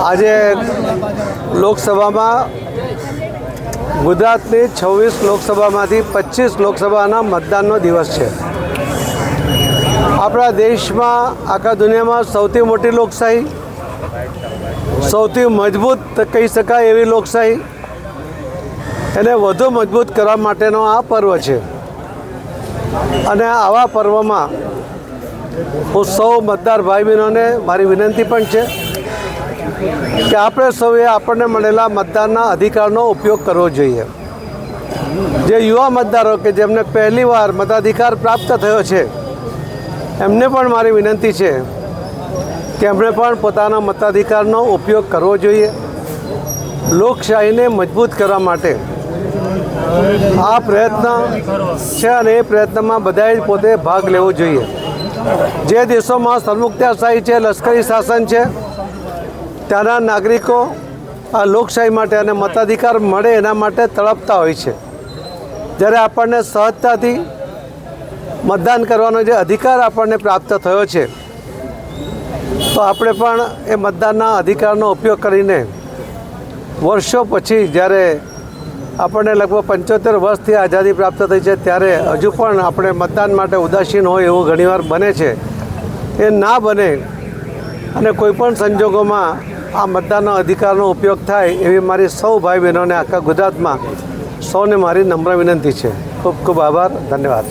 આજે લોકસભામાં ગુજરાતની 26 લોકસભામાંથી 25 લોકસભાના મતદાનનો દિવસ છે. આપણા દેશમાં, આખા દુનિયામાં સૌથી મોટી લોકશાહી, સૌથી મજબૂત કહી શકાય એવી લોકશાહી, એને વધુ મજબૂત કરવા માટેનો આ પર્વ છે. અને આવા પર્વમાં હું સૌ મતદાર ભાઈ બહેનોને મારી વિનંતી પણ છે કે આપણે સૌએ આપણને મળેલા મતદાનના અધિકારનો ઉપયોગ કરવો જોઈએ. જે યુવા મતદારો કે જેમને પહેલીવાર મતાધિકાર પ્રાપ્ત થયો છે, એમને પણ મારી વિનંતી છે કે એમણે પણ પોતાના મતાધિકારનો ઉપયોગ કરવો જોઈએ. લોકશાહીને મજબૂત કરવા માટે આ પ્રયત્ન છે અને એ પ્રયત્નમાં બધાએ પોતે ભાગ લેવો જોઈએ. જે દેશોમાં સરમુખત્યારશાહી છે, લશ્કરી શાસન છે, ત્યાંના નાગરિકો આ લોકશાહી માટે અને મતાધિકાર મળે એના માટે તડપતા હોય છે. જ્યારે આપણને સહજતાથી મતદાન કરવાનો જે અધિકાર આપણને પ્રાપ્ત થયો છે, તો આપણે પણ એ મતદાનના અધિકારનો ઉપયોગ કરીને વર્ષો પછી જ્યારે આપણને લગભગ 75 વર્ષથી આઝાદી પ્રાપ્ત થઈ છે, ત્યારે હજુ પણ આપણે મતદાન માટે ઉદાસીન હોય એવું ઘણીવાર બને છે. એ ના બને અને કોઈપણ સંજોગોમાં આ મતદાનનો અધિકારનો ઉપયોગ થાય એવી મારી સૌ ભાઈ બહેનોને આખા ગુજરાતમાં સૌને મારી નમ્ર વિનંતી છે. ખૂબ ખૂબ આભાર. ધન્યવાદ.